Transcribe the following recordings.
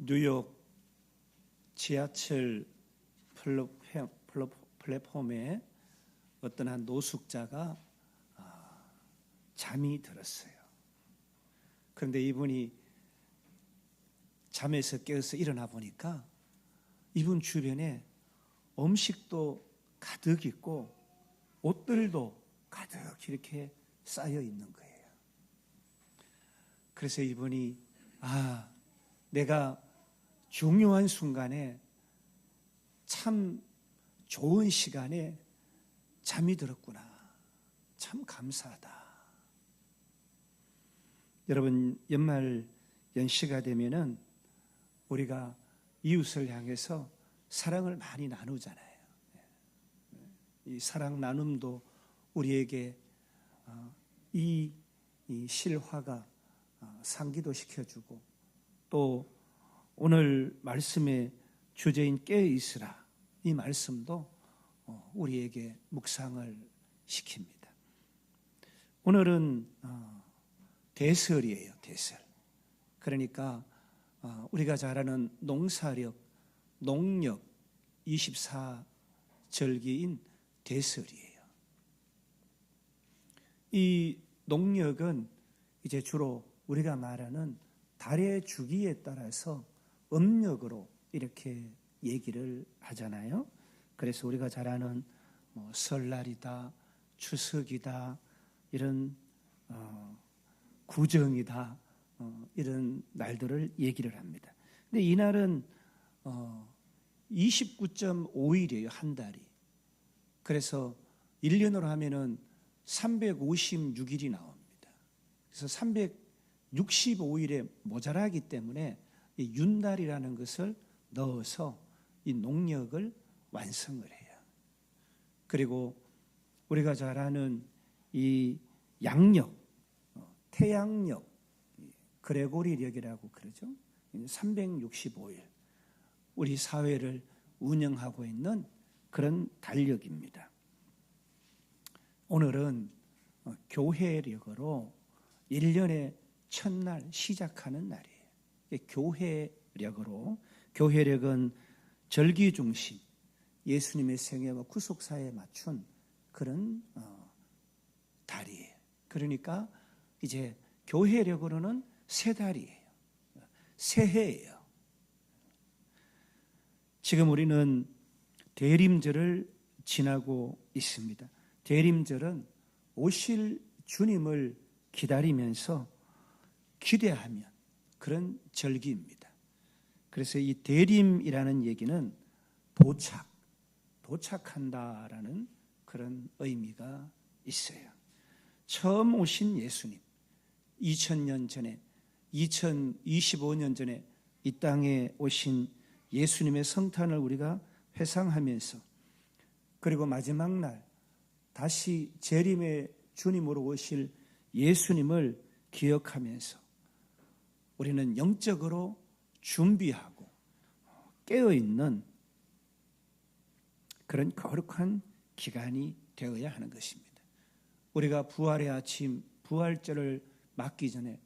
뉴욕 지하철 플랫폼에 어떤 한 노숙자가 잠이 들었어요. 그런데 이분이 잠에서 깨어서 일어나 보니까 이분 주변에 음식도 가득 있고 옷들도 가득 이렇게 쌓여 있는 거예요. 그래서 이분이 내가 중요한 순간에 참 좋은 시간에 잠이 들었구나. 참 감사하다. 여러분, 연말 연시가 되면은 우리가 이웃을 향해서 사랑을 많이 나누잖아요. 이 사랑 나눔도 우리에게 이 실화가 상기도 시켜주고, 또 오늘 말씀의 주제인 깨어있으라, 이 말씀도 우리에게 묵상을 시킵니다. 오늘은 대설이에요. 대설. 그러니까 우리가 잘 아는 농력 24절기인 대설이에요. 이 농력은 이제 주로 우리가 말하는 달의 주기에 따라서 음력으로 이렇게 얘기를 하잖아요. 그래서 우리가 잘 아는 설날이다, 추석이다, 이런 구정이다, 이런 날들을 얘기를 합니다. 근데 이날은 29.5일이에요, 한 달이. 그래서 1년으로 하면은 356일이 나옵니다. 그래서 365일에 모자라기 때문에 이 윤달이라는 것을 넣어서 이 농력을 완성을 해요. 그리고 우리가 잘 아는 이 양력, 태양력, 그레고리력이라고 그러죠. 365일 우리 사회를 운영하고 있는 그런 달력입니다. 오늘은 교회력으로 1년의 첫날 시작하는 날이에요. 교회력으로, 교회력은 절기 중심, 예수님의 생애와 구속사에 맞춘 그런 달이에요. 그러니까 이제 교회력으로는 새 달이에요. 새해예요. 지금 우리는 대림절을 지나고 있습니다. 대림절은 오실 주님을 기다리면서 기대하면 그런 절기입니다. 그래서 이 대림이라는 얘기는 도착한다라는 그런 의미가 있어요. 처음 오신 예수님, 2000년 전에, 2025년 전에 이 땅에 오신 예수님의 성탄을 우리가 회상하면서, 그리고 마지막 날 다시 재림의 주님으로 오실 예수님을 기억하면서 우리는 영적으로 준비하고 깨어있는 그런 거룩한 기간이 되어야 하는 것입니다. 우리가 부활의 아침, 부활절을 맞기 전에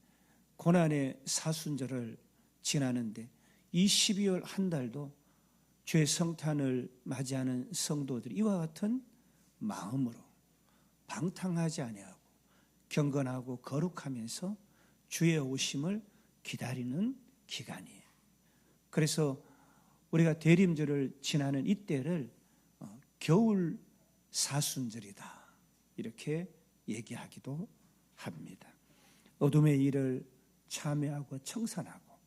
고난의 사순절을 지나는데, 이 12월 한 달도 주의 성탄을 맞이하는 성도들이 이와 같은 마음으로 방탕하지 아니하고 경건하고 거룩하면서 주의 오심을 기다리는 기간이에요. 그래서 우리가 대림절을 지나는 이때를 겨울 사순절이다, 이렇게 얘기하기도 합니다. 어둠의 일을 참여하고 청산하고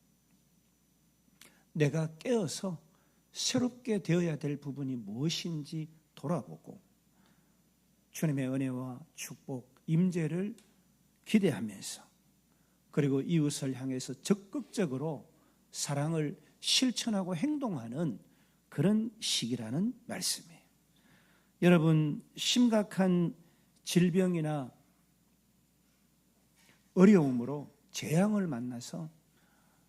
내가 깨어서 새롭게 되어야 될 부분이 무엇인지 돌아보고 주님의 은혜와 축복, 임재를 기대하면서, 그리고 이웃을 향해서 적극적으로 사랑을 실천하고 행동하는 그런 시기라는 말씀이에요. 여러분, 심각한 질병이나 어려움으로 재앙을 만나서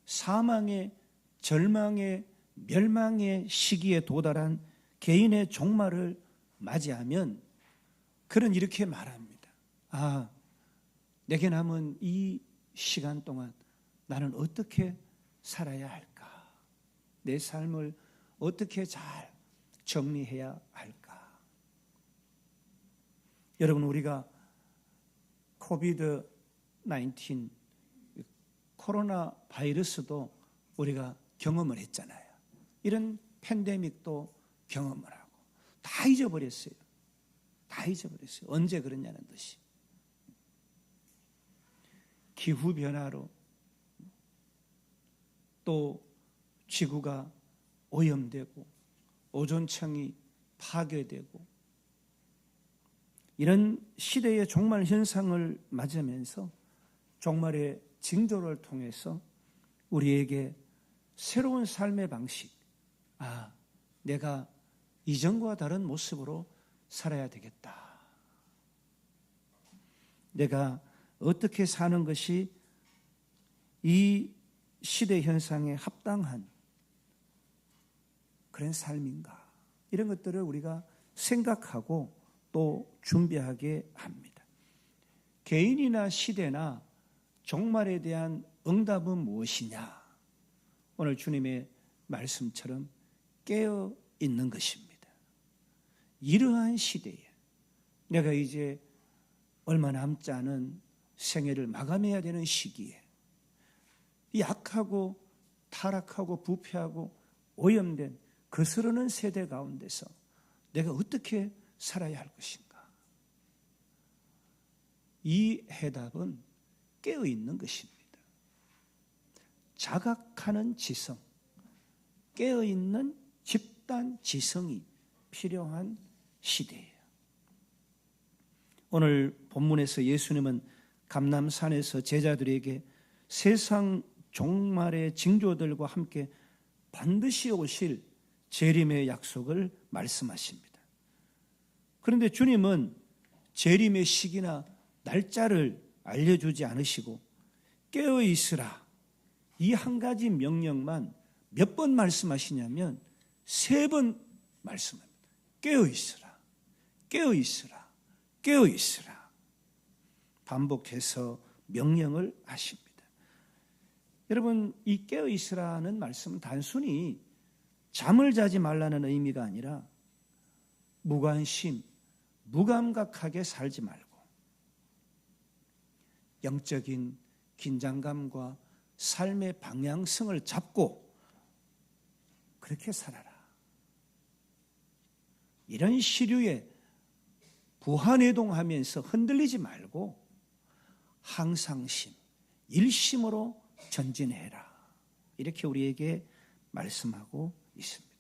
사망의, 절망의, 멸망의 시기에 도달한 개인의 종말을 맞이하면 그는 이렇게 말합니다. 내게 남은 이 시간 동안 나는 어떻게 살아야 할까? 내 삶을 어떻게 잘 정리해야 할까? 여러분, 우리가 코비드 19 코로나 바이러스도 우리가 경험을 했잖아요. 이런 팬데믹도 경험을 하고 다 잊어버렸어요. 다 잊어버렸어요. 언제 그랬냐는 듯이. 기후변화로 또 지구가 오염되고 오존층이 파괴되고 이런 시대의 종말 현상을 맞으면서 종말의 징조를 통해서 우리에게 새로운 삶의 방식, 내가 이전과 다른 모습으로 살아야 되겠다. 내가 어떻게 사는 것이 이 시대 현상에 합당한 그런 삶인가? 이런 것들을 우리가 생각하고 또 준비하게 합니다. 개인이나 시대나 종말에 대한 응답은 무엇이냐? 오늘 주님의 말씀처럼 깨어 있는 것입니다. 이러한 시대에 내가 이제 얼마 남지 않은 생애를 마감해야 되는 시기에 약하고 타락하고 부패하고 오염된 거스르는 세대 가운데서 내가 어떻게 살아야 할 것인가? 이 해답은 깨어있는 것입니다. 자각하는 지성, 깨어있는 집단 지성이 필요한 시대예요. 오늘 본문에서 예수님은 감람산에서 제자들에게 세상 종말의 징조들과 함께 반드시 오실 재림의 약속을 말씀하십니다. 그런데 주님은 재림의 시기나 날짜를 알려주지 않으시고 깨어 있으라, 이 한 가지 명령만 몇 번 말씀하시냐면 3번 말씀합니다. 깨어 있으라, 깨어 있으라, 깨어 있으라. 반복해서 명령을 하십니다. 여러분, 이 깨어 있으라는 말씀은 단순히 잠을 자지 말라는 의미가 아니라 무관심, 무감각하게 살지 말고 영적인 긴장감과 삶의 방향성을 잡고 그렇게 살아라. 이런 시류에 부하내동하면서 흔들리지 말고 항상심, 일심으로 전진해라. 이렇게 우리에게 말씀하고 있습니다.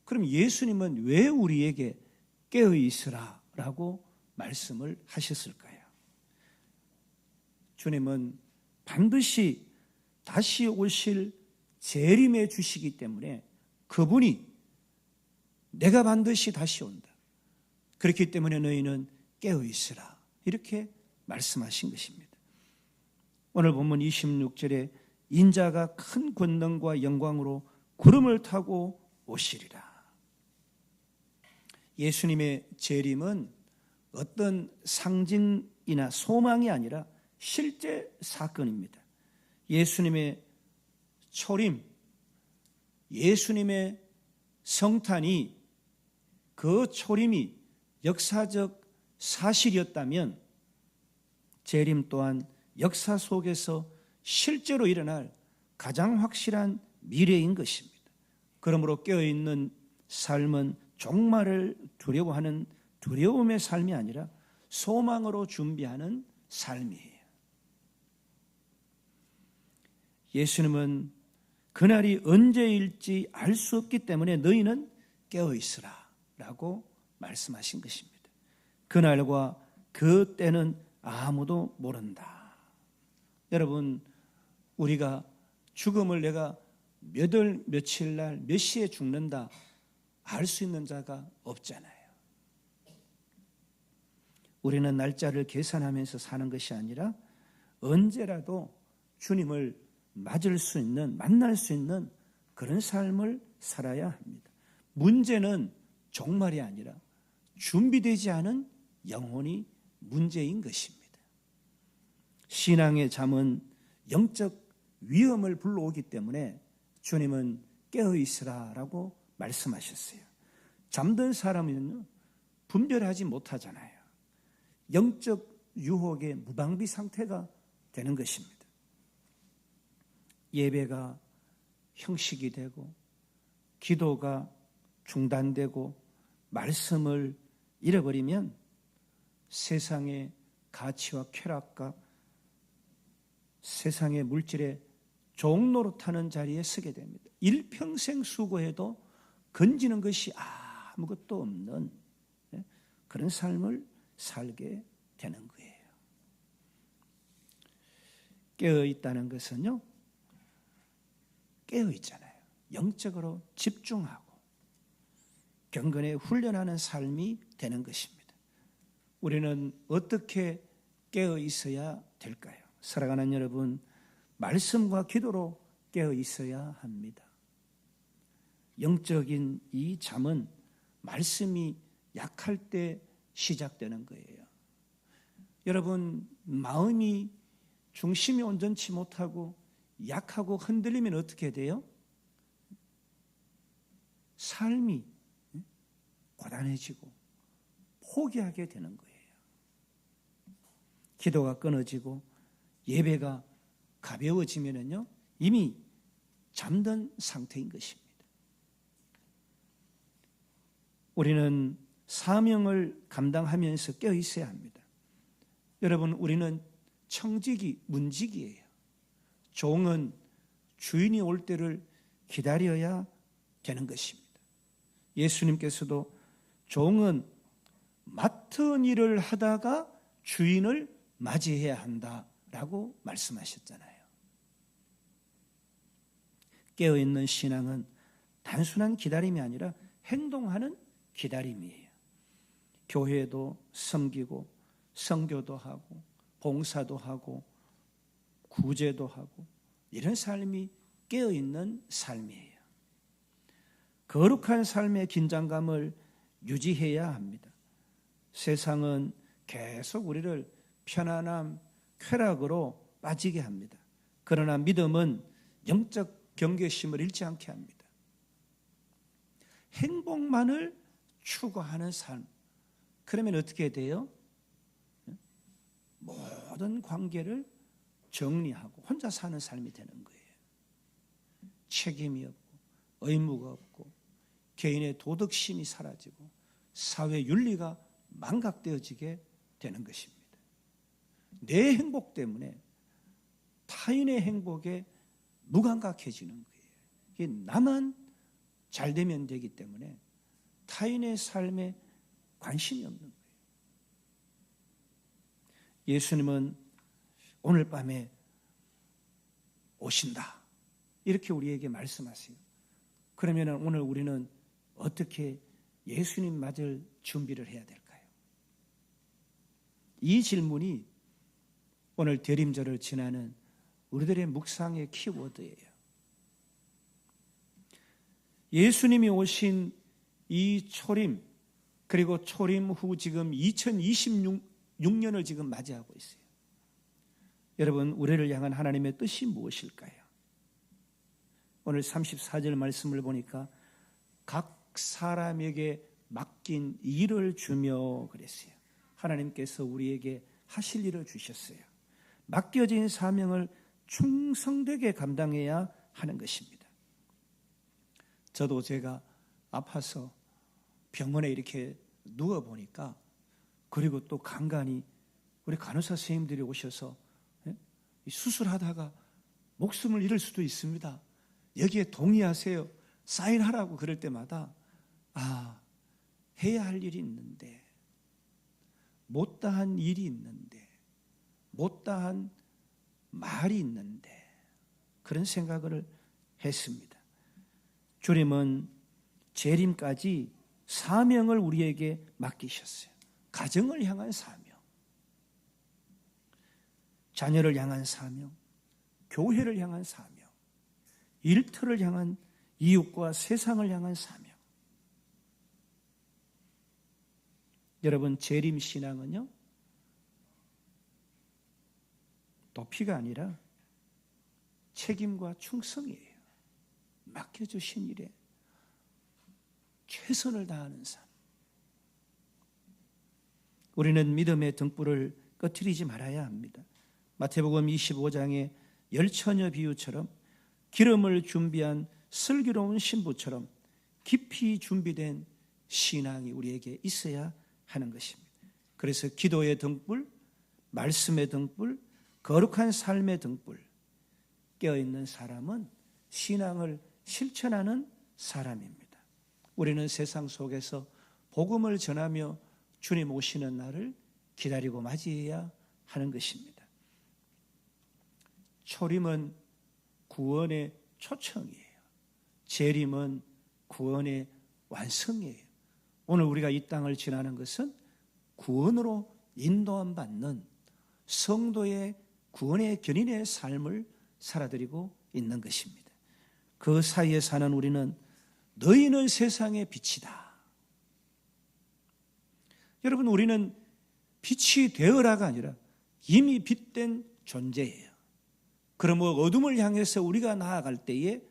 그럼 예수님은 왜 우리에게 깨어있으라라고 말씀을 하셨을까요? 주님은 반드시 다시 오실 재림의 주시기 때문에 그분이 내가 반드시 다시 온다. 그렇기 때문에 너희는 깨어있으라. 이렇게 말씀하신 것입니다. 오늘 본문 26절에 인자가 큰 권능과 영광으로 구름을 타고 오시리라. 예수님의 재림은 어떤 상징이나 소망이 아니라 실제 사건입니다. 예수님의 초림, 예수님의 성탄이, 그 초림이 역사적 사실이었다면 재림 또한 역사 속에서 실제로 일어날 가장 확실한 미래인 것입니다. 그러므로 깨어있는 삶은 종말을 두려워하는 두려움의 삶이 아니라 소망으로 준비하는 삶이에요. 예수님은 그날이 언제일지 알 수 없기 때문에 너희는 깨어있으라 라고 말씀하신 것입니다. 그날과 그 때는 아무도 모른다. 여러분, 우리가 죽음을 내가 몇 월 며칠 날 몇 시에 죽는다 알 수 있는 자가 없잖아요. 우리는 날짜를 계산하면서 사는 것이 아니라 언제라도 주님을 맞을 수 있는, 만날 수 있는 그런 삶을 살아야 합니다. 문제는 종말이 아니라 준비되지 않은 영혼이 문제인 것입니다. 신앙의 잠은 영적 위험을 불러오기 때문에 주님은 깨어 있으라라고 말씀하셨어요. 잠든 사람은 분별하지 못하잖아요. 영적 유혹의 무방비 상태가 되는 것입니다. 예배가 형식이 되고 기도가 중단되고 말씀을 잃어버리면 세상의 가치와 쾌락과 세상의 물질의 종노릇하는 자리에 서게 됩니다. 일평생 수고해도 건지는 것이 아무것도 없는 그런 삶을 살게 되는 거예요. 깨어 있다는 것은요, 깨어 있잖아요. 영적으로 집중하고 경건에 훈련하는 삶이 되는 것입니다. 우리는 어떻게 깨어 있어야 될까요? 사랑하는 여러분, 말씀과 기도로 깨어 있어야 합니다. 영적인 이 잠은 말씀이 약할 때 시작되는 거예요. 여러분, 마음이 중심이 온전치 못하고 약하고 흔들리면 어떻게 돼요? 삶이 고단해지고 포기하게 되는 거예요. 기도가 끊어지고 예배가 가벼워지면은요, 이미 잠든 상태인 것입니다. 우리는 사명을 감당하면서 깨어 있어야 합니다. 여러분, 우리는 청지기, 문지기예요. 종은 주인이 올 때를 기다려야 되는 것입니다. 예수님께서도 종은 맡은 일을 하다가 주인을 맞이해야 한다라고 말씀하셨잖아요. 깨어있는 신앙은 단순한 기다림이 아니라 행동하는 기다림이에요. 교회도 섬기고 선교도 하고 봉사도 하고 구제도 하고 이런 삶이 깨어있는 삶이에요. 거룩한 삶의 긴장감을 유지해야 합니다. 세상은 계속 우리를 편안함, 쾌락으로 빠지게 합니다. 그러나 믿음은 영적 경계심을 잃지 않게 합니다. 행복만을 추구하는 삶. 그러면 어떻게 돼요? 모든 관계를 정리하고 혼자 사는 삶이 되는 거예요. 책임이 없고 의무가 없고 개인의 도덕심이 사라지고 사회 윤리가 망각되어지게 되는 것입니다. 내 행복 때문에 타인의 행복에 무감각해지는 거예요. 이게 나만 잘 되면 되기 때문에 타인의 삶에 관심이 없는 거예요. 예수님은 오늘 밤에 오신다, 이렇게 우리에게 말씀하세요. 그러면 오늘 우리는 어떻게 예수님 맞을 준비를 해야 될까요? 이 질문이 오늘 대림절을 지나는 우리들의 묵상의 키워드예요. 예수님이 오신 이 초림, 그리고 초림 후 지금 2026년을 지금 맞이하고 있어요. 여러분, 우리를 향한 하나님의 뜻이 무엇일까요? 오늘 34절 말씀을 보니까 각 사람에게 맡긴 일을 주며 그랬어요. 하나님께서 우리에게 하실 일을 주셨어요. 맡겨진 사명을 충성되게 감당해야 하는 것입니다. 저도 제가 아파서 병원에 이렇게 누워보니까, 그리고 또 간간히 우리 간호사 선생님들이 오셔서 수술하다가 목숨을 잃을 수도 있습니다. 여기에 동의하세요, 사인하라고 그럴 때마다 해야 할 일이 있는데, 못다한 일이 있는데, 못다한 말이 있는데, 그런 생각을 했습니다. 주님은 재림까지 사명을 우리에게 맡기셨어요. 가정을 향한 사명, 자녀를 향한 사명, 교회를 향한 사명, 일터를 향한, 이웃과 세상을 향한 사명. 여러분, 재림 신앙은요, 도피가 아니라 책임과 충성이에요. 맡겨주신 일에 최선을 다하는 삶. 우리는 믿음의 등불을 꺼트리지 말아야 합니다. 마태복음 25장의 열처녀 비유처럼 기름을 준비한 슬기로운 신부처럼 깊이 준비된 신앙이 우리에게 있어야 하는 것입니다. 그래서 기도의 등불, 말씀의 등불, 거룩한 삶의 등불, 깨어있는 사람은 신앙을 실천하는 사람입니다. 우리는 세상 속에서 복음을 전하며 주님 오시는 날을 기다리고 맞이해야 하는 것입니다. 초림은 구원의 초청이에요. 재림은 구원의 완성이에요. 오늘 우리가 이 땅을 지나는 것은 구원으로 인도함 받는 성도의 구원의 견인의 삶을 살아드리고 있는 것입니다. 그 사이에 사는 우리는 너희는 세상의 빛이다. 여러분, 우리는 빛이 되어라가 아니라 이미 빛된 존재예요. 그러므로 어둠을 향해서 우리가 나아갈 때에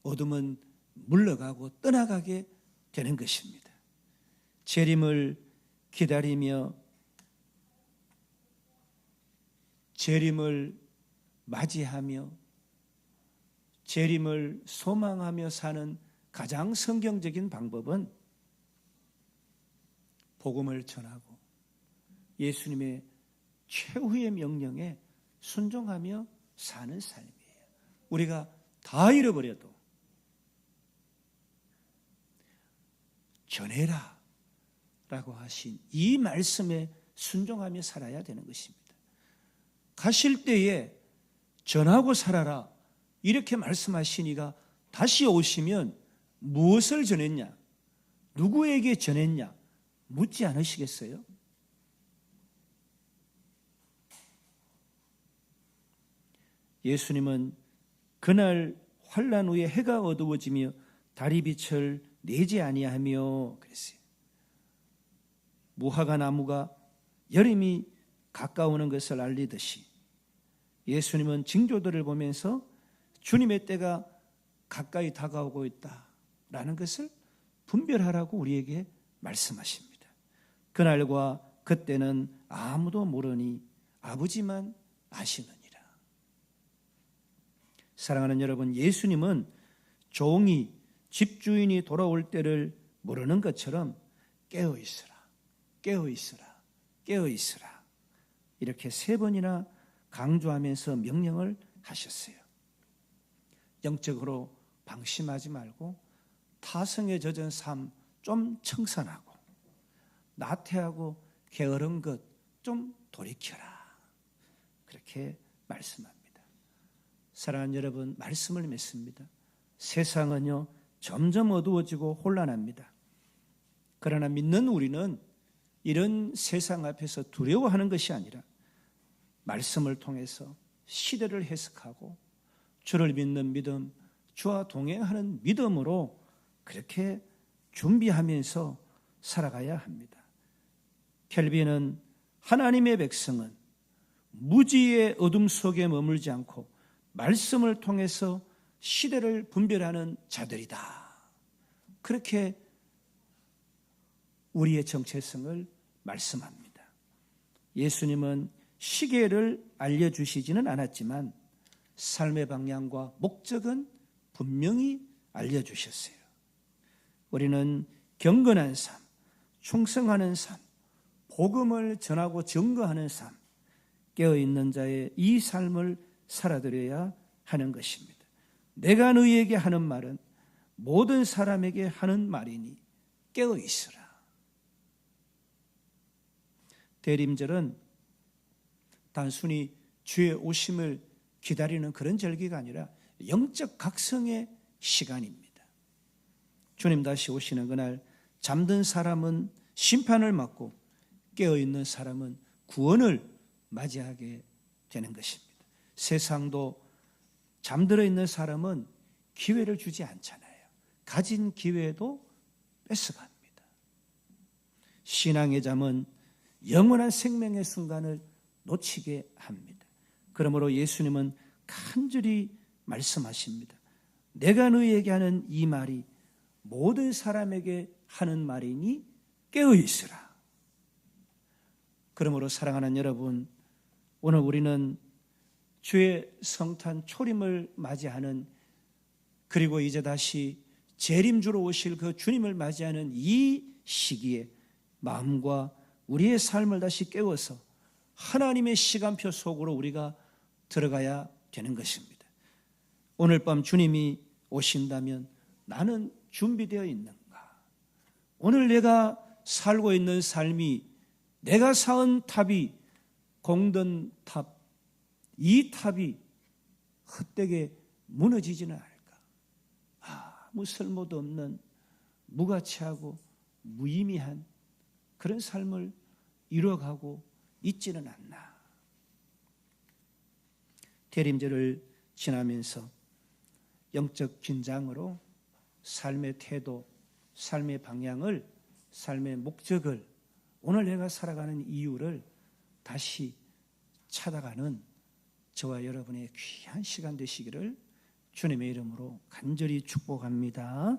어둠은 물러가고 떠나가게 되는 것입니다. 재림을 기다리며 재림을 맞이하며 재림을 소망하며 사는 가장 성경적인 방법은 복음을 전하고 예수님의 최후의 명령에 순종하며 사는 삶이에요. 우리가 다 잃어버려도 전해라 라고 하신 이 말씀에 순종하며 살아야 되는 것입니다. 가실 때에 전하고 살아라 이렇게 말씀하시니가 다시 오시면 무엇을 전했냐, 누구에게 전했냐 묻지 않으시겠어요? 예수님은 그날 환난 후에 해가 어두워지며 달이 빛을 내지 아니하며 그랬어요. 무화과 나무가 여름이 가까우는 것을 알리듯이 예수님은 징조들을 보면서 주님의 때가 가까이 다가오고 있다라는 것을 분별하라고 우리에게 말씀하십니다. 그날과 그때는 아무도 모르니 아버지만 아시느니라. 사랑하는 여러분, 예수님은 종이 집주인이 돌아올 때를 모르는 것처럼 깨어있으라, 깨어있으라, 깨어있으라 이렇게 3번이나 강조하면서 명령을 하셨어요. 영적으로 방심하지 말고 타성에 젖은 삶 좀 청산하고 나태하고 게으른 것 좀 돌이켜라 그렇게 말씀합니다. 사랑하는 여러분, 말씀을 맺습니다. 세상은요 점점 어두워지고 혼란합니다. 그러나 믿는 우리는 이런 세상 앞에서 두려워하는 것이 아니라 말씀을 통해서 시대를 해석하고 주를 믿는 믿음, 주와 동행하는 믿음으로 그렇게 준비하면서 살아가야 합니다. 켈빈은 하나님의 백성은 무지의 어둠 속에 머물지 않고 말씀을 통해서 시대를 분별하는 자들이다. 그렇게 우리의 정체성을 말씀합니다. 예수님은 시계를 알려주시지는 않았지만 삶의 방향과 목적은 분명히 알려주셨어요. 우리는 경건한 삶, 충성하는 삶, 복음을 전하고 증거하는 삶, 깨어있는 자의 이 삶을 살아드려야 하는 것입니다. 내가 너희에게 하는 말은 모든 사람에게 하는 말이니 깨어있으라. 대림절은 단순히 주의 오심을 기다리는 그런 절기가 아니라 영적 각성의 시간입니다. 주님 다시 오시는 그날 잠든 사람은 심판을 맞고 깨어있는 사람은 구원을 맞이하게 되는 것입니다. 세상도 잠들어 있는 사람은 기회를 주지 않잖아요. 가진 기회도 뺏어갑니다. 신앙의 잠은 영원한 생명의 순간을 놓치게 합니다. 그러므로 예수님은 간절히 말씀하십니다. 내가 너희에게 하는 이 말이 모든 사람에게 하는 말이니 깨어 있으라. 그러므로 사랑하는 여러분, 오늘 우리는 주의 성탄 초림을 맞이하는, 그리고 이제 다시 재림주로 오실 그 주님을 맞이하는 이 시기에 마음과 우리의 삶을 다시 깨워서 하나님의 시간표 속으로 우리가 들어가야 되는 것입니다. 오늘 밤 주님이 오신다면 나는 준비되어 있는가? 오늘 내가 살고 있는 삶이, 내가 쌓은 탑이 공든 탑, 이 탑이 헛되게 무너지지는 않을까? 아무 쓸모도 없는 무가치하고 무의미한 그런 삶을 이뤄가고 있지는 않나. 대림절을 지나면서 영적 긴장으로 삶의 태도, 삶의 방향을, 삶의 목적을, 오늘 내가 살아가는 이유를 다시 찾아가는 저와 여러분의 귀한 시간 되시기를 주님의 이름으로 간절히 축복합니다.